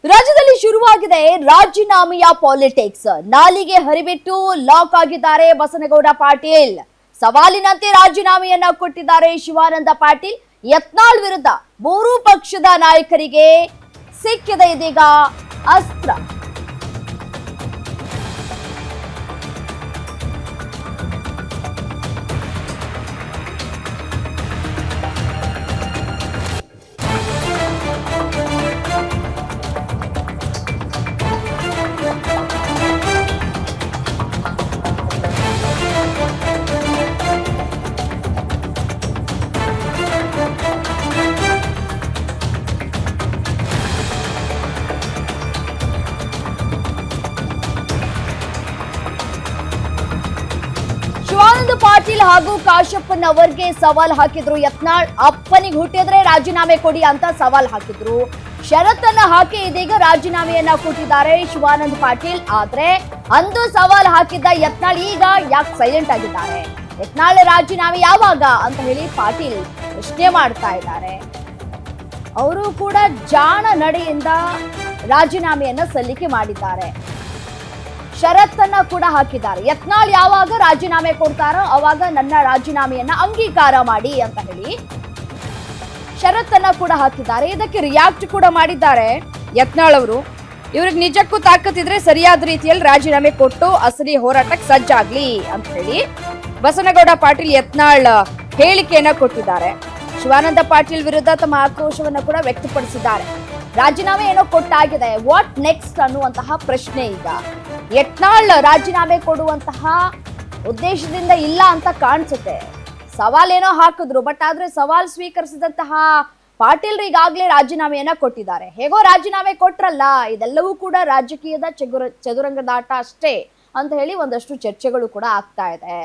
ರಾಜ್ಯದಲ್ಲಿ ಶುರುವಾಗಿದೆ ರಾಜೀನಾಮೆಯ ಪಾಲಿಟಿಕ್ಸ್. ನಾಲಿಗೆ ಹರಿಬಿಟ್ಟು ಲಾಕ್ ಆಗಿದ್ದಾರೆ ಬಸನಗೌಡ ಪಾಟೀಲ್. ಸವಾಲಿನಂತೆ ರಾಜೀನಾಮೆಯನ್ನ ಕೊಟ್ಟಿದ್ದಾರೆ ಶಿವಾನಂದ ಪಾಟೀಲ್. ಯತ್ನಾಳ್ ವಿರುದ್ಧ ಮೂರೂ ಪಕ್ಷದ ನಾಯಕರಿಗೆ ಸಿಕ್ಕಿದೆ ಇದೀಗ ಅಸ್ತ್ರ. ಶಿವಾನಂದ ಪಾಟೀಲ್ ಹಾಗೂ ಕಾಶಪ್ಪನ್ ಅವರಿಗೆ ಸವಾಲ್ ಹಾಕಿದ್ರು ಯತ್ನಾಳ್. ಅಪ್ಪನಿಗೆ ಹುಟ್ಟಿದ್ರೆ ರಾಜೀನಾಮೆ ಕೊಡಿ ಅಂತ ಸವಾಲ್ ಹಾಕಿದ್ರು. ಷರತ್ತನ್ನ ಹಾಕಿ ಇದೀಗ ರಾಜೀನಾಮೆಯನ್ನ ಕೊಟ್ಟಿದ್ದಾರೆ ಶಿವಾನಂದ ಪಾಟೀಲ್. ಆದ್ರೆ ಅಂದು ಸವಾಲ್ ಹಾಕಿದ್ದ ಯತ್ನಾಳ್ ಈಗ ಯಾಕೆ ಸೈಲೆಂಟ್ ಆಗಿದ್ದಾರೆ? ಯತ್ನಾಳ್ ರಾಜೀನಾಮೆ ಯಾವಾಗ ಅಂತ ಹೇಳಿ ಪಾಟೀಲ್ ಪ್ರಶ್ನೆ ಮಾಡ್ತಾ ಇದ್ದಾರೆ. ಅವರು ಕೂಡ ಜಾಣ ನಡೆಯಿಂದ ರಾಜೀನಾಮೆಯನ್ನ ಸಲ್ಲಿಕೆ ಮಾಡಿದ್ದಾರೆ. ಷರತ್ತನ್ನ ಕೂಡ ಹಾಕಿದ್ದಾರೆ. ಯತ್ನಾಳ್ ಯಾವಾಗ ರಾಜೀನಾಮೆ ಕೊಡ್ತಾರೋ ಅವಾಗ ನನ್ನ ರಾಜೀನಾಮೆಯನ್ನ ಅಂಗೀಕಾರ ಮಾಡಿ ಅಂತ ಹೇಳಿ ಷರತ್ತನ್ನ ಕೂಡ ಹಾಕಿದ್ದಾರೆ. ಇದಕ್ಕೆ ರಿಯಾಕ್ಟ್ ಕೂಡ ಮಾಡಿದ್ದಾರೆ ಯತ್ನಾಳ್ ಅವರು. ಇವ್ರಿಗೆ ನಿಜಕ್ಕೂ ತಾಕತ್ತಿದ್ರೆ ಸರಿಯಾದ ರೀತಿಯಲ್ಲಿ ರಾಜೀನಾಮೆ ಕೊಟ್ಟು ಅಸಲಿ ಹೋರಾಟಕ್ಕೆ ಸಜ್ಜಾಗ್ಲಿ ಅಂತ ಹೇಳಿ ಬಸನಗೌಡ ಪಾಟೀಲ್ ಯತ್ನಾಳ್ ಹೇಳಿಕೆಯನ್ನ ಕೊಟ್ಟಿದ್ದಾರೆ. ಶಿವಾನಂದ ಪಾಟೀಲ್ ವಿರುದ್ಧ ತಮ್ಮ ಆಕ್ರೋಶವನ್ನ ಕೂಡ ವ್ಯಕ್ತಪಡಿಸಿದ್ದಾರೆ. ರಾಜೀನಾಮೆ ಏನೋ ಕೊಟ್ಟಾಗಿದೆ, ವಾಟ್ ನೆಕ್ಸ್ಟ್ ಅನ್ನುವಂತಹ ಪ್ರಶ್ನೆ. ಈಗ ಯತ್ನಾಳ್ ರಾಜೀನಾಮೆ ಕೊಡುವಂತಹ ಉದ್ದೇಶದಿಂದ ಇಲ್ಲ ಅಂತ ಕಾಣಿಸುತ್ತೆ. ಸವಾಲೇನೋ ಹಾಕಿದ್ರು, ಬಟ್ ಆದ್ರೆ ಸವಾಲ್ ಸ್ವೀಕರಿಸಿದಂತಹ ಪಾಟೀಲ್ ಈಗಾಗಲೇ ರಾಜೀನಾಮೆಯನ್ನ ಕೊಟ್ಟಿದ್ದಾರೆ. ಹೇಗೋ ರಾಜೀನಾಮೆ ಕೊಟ್ರಲ್ಲ, ಇದೆಲ್ಲವೂ ಕೂಡ ರಾಜಕೀಯದ ಚದುರಂಗದಾಟ ಅಷ್ಟೇ ಅಂತ ಹೇಳಿ ಒಂದಷ್ಟು ಚರ್ಚೆಗಳು ಕೂಡ ಆಗ್ತಾ ಇದೆ.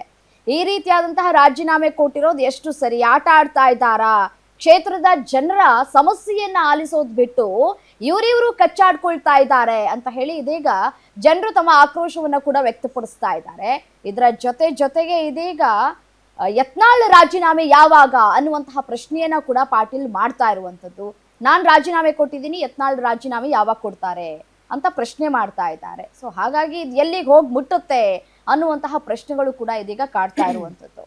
ಈ ರೀತಿಯಾದಂತಹ ರಾಜೀನಾಮೆ ಕೊಟ್ಟಿರೋದು ಎಷ್ಟು ಸರಿ? ಆಟ ಆಡ್ತಾ ಇದ್ದಾರಾ? ಕ್ಷೇತ್ರದ ಜನರ ಸಮಸ್ಯೆಯನ್ನ ಆಲಿಸೋದ್ ಬಿಟ್ಟು ಇವರು ಕಚ್ಚಾಡ್ಕೊಳ್ತಾ ಇದ್ದಾರೆ ಅಂತ ಹೇಳಿ ಇದೀಗ ಜನರು ತಮ್ಮ ಆಕ್ರೋಶವನ್ನ ಕೂಡ ವ್ಯಕ್ತಪಡಿಸ್ತಾ ಇದ್ದಾರೆ. ಇದರ ಜೊತೆಗೆ ಇದೀಗ ಯತ್ನಾಳ್ ರಾಜೀನಾಮೆ ಯಾವಾಗ ಅನ್ನುವಂತಹ ಪ್ರಶ್ನೆಯನ್ನ ಕೂಡ ಪಾಟೀಲ್ ಮಾಡ್ತಾ ಇರುವಂತದ್ದು. ನಾನ್ ರಾಜೀನಾಮೆ ಕೊಟ್ಟಿದ್ದೀನಿ, ಯತ್ನಾಳ್ ರಾಜೀನಾಮೆ ಯಾವಾಗ ಕೊಡ್ತಾರೆ ಅಂತ ಪ್ರಶ್ನೆ ಮಾಡ್ತಾ ಇದ್ದಾರೆ. ಸೊ ಹಾಗಾಗಿ ಇದು ಎಲ್ಲಿಗೆ ಹೋಗಿ ಮುಟ್ಟುತ್ತೆ ಅನ್ನುವಂತಹ ಪ್ರಶ್ನೆಗಳು ಕೂಡ ಇದೀಗ ಕಾಡ್ತಾ ಇರುವಂತದ್ದು.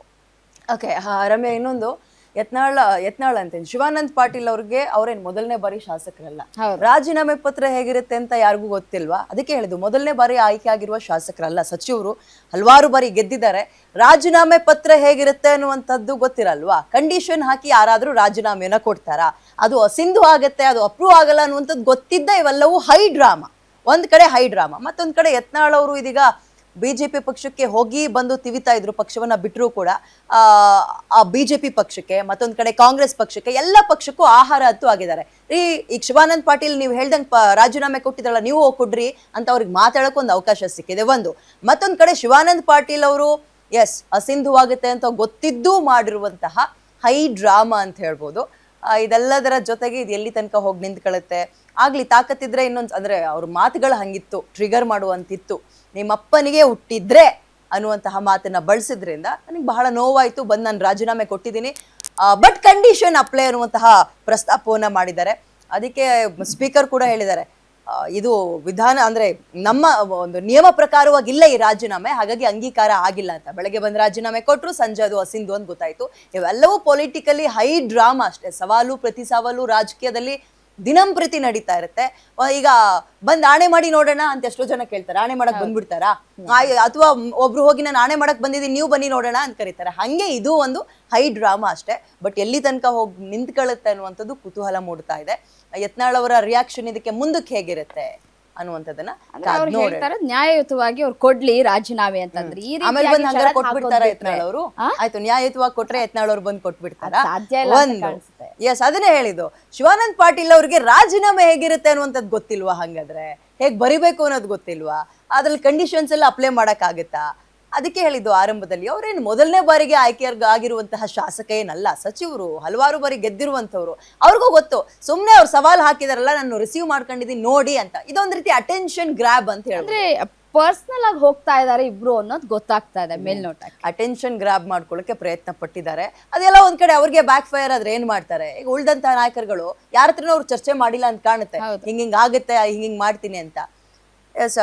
ಓಕೆ, ರಮ್ಯಾ, ಇನ್ನೊಂದು ಯತ್ನಾಳ್ ಅಂತೇನು ಶಿವಾನಂದ್ ಪಾಟೀಲ್ ಅವ್ರಿಗೆ ಅವ್ರೇನ್ ಮೊದಲನೇ ಬಾರಿ ಶಾಸಕರಲ್ಲ. ರಾಜೀನಾಮೆ ಪತ್ರ ಹೇಗಿರುತ್ತೆ ಅಂತ ಯಾರಿಗೂ ಗೊತ್ತಿಲ್ವಾ? ಅದಕ್ಕೆ ಹೇಳಿದ್ದು ಮೊದಲನೇ ಬಾರಿ ಆಯ್ಕೆ ಆಗಿರುವ ಶಾಸಕರಲ್ಲ, ಸಚಿವರು ಹಲವಾರು ಬಾರಿ ಗೆದ್ದಿದ್ದಾರೆ. ರಾಜೀನಾಮೆ ಪತ್ರ ಹೇಗಿರುತ್ತೆ ಅನ್ನುವಂಥದ್ದು ಗೊತ್ತಿರಲ್ವಾ? ಕಂಡೀಷನ್ ಹಾಕಿ ಯಾರಾದ್ರೂ ರಾಜೀನಾಮೆಯನ್ನ ಕೊಡ್ತಾರಾ? ಅದು ಅಸಿಂಧು ಆಗತ್ತೆ, ಅದು ಅಪ್ರೂವ್ ಆಗಲ್ಲ ಅನ್ನುವಂಥದ್ದು ಗೊತ್ತಿದ್ದ ಇವೆಲ್ಲವೂ ಹೈ ಡ್ರಾಮಾ. ಒಂದ್ ಕಡೆ ಹೈ ಡ್ರಾಮಾ, ಮತ್ತೊಂದ್ ಕಡೆ ಯತ್ನಾಳ್ ಅವರು ಇದೀಗ ಬಿಜೆಪಿ ಪಕ್ಷಕ್ಕೆ ಹೋಗಿ ಬಂದು ತಿವಿತಾ ಇದ್ರು. ಪಕ್ಷವನ್ನ ಬಿಟ್ಟರು ಕೂಡ ಆ ಬಿಜೆಪಿ ಪಕ್ಷಕ್ಕೆ, ಮತ್ತೊಂದ್ ಕಡೆ ಕಾಂಗ್ರೆಸ್ ಪಕ್ಷಕ್ಕೆ, ಎಲ್ಲ ಪಕ್ಷಕ್ಕೂ ಆಹಾರ ಹತ್ತು ಆಗಿದ್ದಾರೆ. ಈಗ ಶಿವಾನಂದ್ ಪಾಟೀಲ್ ನೀವು ಹೇಳ್ದಂಗೆ ರಾಜೀನಾಮೆ ಕೊಟ್ಟಿದ್ರಲ್ಲ, ನೀವು ಕೊಡ್ರಿ ಅಂತ ಅವ್ರಿಗೆ ಮಾತಾಡಕ್ ಒಂದು ಅವಕಾಶ ಸಿಕ್ಕಿದೆ ಒಂದು. ಮತ್ತೊಂದ್ ಕಡೆ ಶಿವಾನಂದ್ ಪಾಟೀಲ್ ಅವರು ಅಸಿಂಧುವಾಗುತ್ತೆ ಅಂತ ಗೊತ್ತಿದ್ದು ಮಾಡಿರುವಂತಹ ಹೈ ಡ್ರಾಮಾ ಅಂತ ಹೇಳ್ಬೋದು. ಇದೆಲ್ಲದರ ಜೊತೆಗೆ ಇದು ಎಲ್ಲಿ ತನಕ ಹೋಗಿ ನಿಂತ್ಕೊಳ್ಳುತ್ತೆ? ಆಗ್ಲಿ ತಾಕತ್ತಿದ್ರೆ ಇನ್ನೊಂದು, ಅಂದ್ರೆ ಅವ್ರ ಮಾತುಗಳು ಹಂಗಿತ್ತು, ಟ್ರಿಗರ್ ಮಾಡುವಂತಿತ್ತು. ನಿಮ್ಮಪ್ಪನಿಗೆ ಹುಟ್ಟಿದ್ರೆ ಅನ್ನುವಂತಹ ಮಾತನ್ನ ಬಳಸಿದ್ರಿಂದ ನನಗೆ ಬಹಳ ನೋವಾಯ್ತು, ಬಂದು ನಾನು ರಾಜೀನಾಮೆ ಕೊಟ್ಟಿದ್ದೀನಿ, ಬಟ್ ಕಂಡೀಷನ್ ಅಪ್ಲೈ ಅನ್ನುವಂತಹ ಪ್ರಸ್ತಾಪವನ್ನ ಮಾಡಿದ್ದಾರೆ. ಅದಕ್ಕೆ ಸ್ಪೀಕರ್ ಕೂಡ ಹೇಳಿದ್ದಾರೆ, ಇದು ವಿಧಾನ ಅಂದ್ರೆ ನಮ್ಮ ಒಂದು ನಿಯಮ ಪ್ರಕಾರವಾಗಿ ಇಲ್ಲ ಈ ರಾಜೀನಾಮೆ, ಹಾಗಾಗಿ ಅಂಗೀಕಾರ ಆಗಿಲ್ಲ ಅಂತ. ಬೆಳಗ್ಗೆ ಬಂದು ರಾಜೀನಾಮೆ ಕೊಟ್ಟರು, ಸಂಜೆ ಅದು ಅಸಿಂಧು ಅಂತ ಗೊತ್ತಾಯ್ತು. ಇವೆಲ್ಲವೂ ಪೊಲಿಟಿಕಲಿ ಹೈ ಡ್ರಾಮಾ ಅಷ್ಟೇ. ಸವಾಲು ಪ್ರತಿ ಸವಾಲು ರಾಜಕೀಯದಲ್ಲಿ ದಿನಂಪ್ರತಿ ನಡೀತಾ ಇರುತ್ತೆ. ಈಗ ಬಂದ್ ಆಣೆ ಮಾಡಿ ನೋಡೋಣ ಅಂತ ಎಷ್ಟೋ ಜನ ಕೇಳ್ತಾರೆ. ಆಣೆ ಮಾಡಕ್ ಬಂದ್ಬಿಡ್ತಾರಾ? ಅಥವಾ ಒಬ್ರು ಹೋಗಿ ನಾನು ಆಣೆ ಮಾಡಕ್ ಬಂದಿದ್ದೀನಿ, ನೀವು ಬನ್ನಿ ನೋಡೋಣ ಅಂತ ಕರೀತಾರೆ. ಹಂಗೆ ಇದು ಒಂದು ಹೈ ಡ್ರಾಮಾ ಅಷ್ಟೇ. ಬಟ್ ಎಲ್ಲಿ ತನಕ ಹೋಗಿ ನಿಂತ್ಕೊಳ್ಳುತ್ತೆ ಅನ್ನುವಂಥದ್ದು ಕುತೂಹಲ ಮೂಡ್ತಾ ಇದೆ. ಯತ್ನಾಳ್ ಅವರ ರಿಯಾಕ್ಷನ್ ಇದಕ್ಕೆ ಮುಂದಕ್ಕೆ ಹೇಗಿರುತ್ತೆ ಅನ್ನುವಂಥದ್ದನ್ನ ನ್ಯಾಯಯುತವಾಗಿ ಅವ್ರು ಕೊಡ್ಲಿ ರಾಜೀನಾಮೆ ಅಂತಂದ್ರೆ ಆಮೇಲೆ ಬಂದು ಹಂಗಾರೆ ಕೊಟ್ಬಿಡ್ತಾರ ಯತ್ನಾಳ್ ಅವರು? ಆಯ್ತು, ನ್ಯಾಯಯುತವಾಗಿ ಕೊಟ್ರೆ ಯತ್ನಾಳ್ ಅವ್ರು ಬಂದು ಕೊಟ್ಬಿಡ್ತಾರ? ಒಂದು ಅದನ್ನೇ ಹೇಳಿದ್ದು, ಶಿವಾನಂದ್ ಪಾಟೀಲ್ ಅವ್ರಿಗೆ ರಾಜೀನಾಮೆ ಹೇಗಿರುತ್ತೆ ಅನ್ನುವಂಥದ್ದು ಗೊತ್ತಿಲ್ವಾ? ಹಂಗಾದ್ರೆ ಹೇಗ್ ಬರಿಬೇಕು ಅನ್ನೋದು ಗೊತ್ತಿಲ್ವಾ? ಅದ್ರಲ್ಲಿ ಕಂಡೀಷನ್ಸ್ ಎಲ್ಲ ಅಪ್ಲೈ ಮಾಡಕ್ ಆಗತ್ತಾ? ಅದಕ್ಕೆ ಹೇಳಿದ್ದು ಆರಂಭದಲ್ಲಿ, ಅವ್ರೇನು ಮೊದಲನೇ ಬಾರಿಗೆ ಆಯ್ಕೆ ಆಗಿರುವಂತಹ ಶಾಸಕ ಏನಲ್ಲ, ಸಚಿವರು, ಹಲವಾರು ಬಾರಿ ಗೆದ್ದಿರುವಂತವ್ರು. ಅವ್ರಿಗೂ ಗೊತ್ತು, ಸುಮ್ನೆ ಅವ್ರು ಸವಾಲ್ ಹಾಕಿದಾರಲ್ಲ, ನಾನು ರಿಸೀವ್ ಮಾಡ್ಕೊಂಡಿದ್ದೀನಿ ನೋಡಿ ಅಂತ. ಇದೊಂದ್ ರೀತಿ ಅಟೆನ್ಷನ್ ಗ್ರಾಬ್ ಅಂತ ಹೇಳಿದ್ರೆ ಪರ್ಸನಲ್ ಆಗಿ ಹೋಗ್ತಾ ಇದಾರೆ ಇಬ್ರು ಅನ್ನೋದು ಗೊತ್ತಾಗ್ತಾ ಇದೆ ಮೇಲ್ನೋಟ. ಅಟೆನ್ಷನ್ ಗ್ರಾಬ್ ಮಾಡ್ಕೊಳ್ಳೋಕೆ ಪ್ರಯತ್ನ ಪಟ್ಟಿದ್ದಾರೆ. ಅದೆಲ್ಲ ಒಂದ್ ಕಡೆ ಅವ್ರಿಗೆ ಬ್ಯಾಕ್ ಫೈರ್ ಆದ್ರೆ ಏನ್ ಮಾಡ್ತಾರೆ? ಈಗ ಉಳ್ದಂತ ನಾಯಕರುಗಳು ಯಾರ ಹತ್ರನೂ ಅವ್ರು ಚರ್ಚೆ ಮಾಡಿಲ್ಲ ಅಂತ ಕಾಣುತ್ತೆ. ಹಿಂಗ್ ಆಗುತ್ತೆ, ಹಿಂಗ್ ಮಾಡ್ತೀನಿ ಅಂತ. ಎಸ್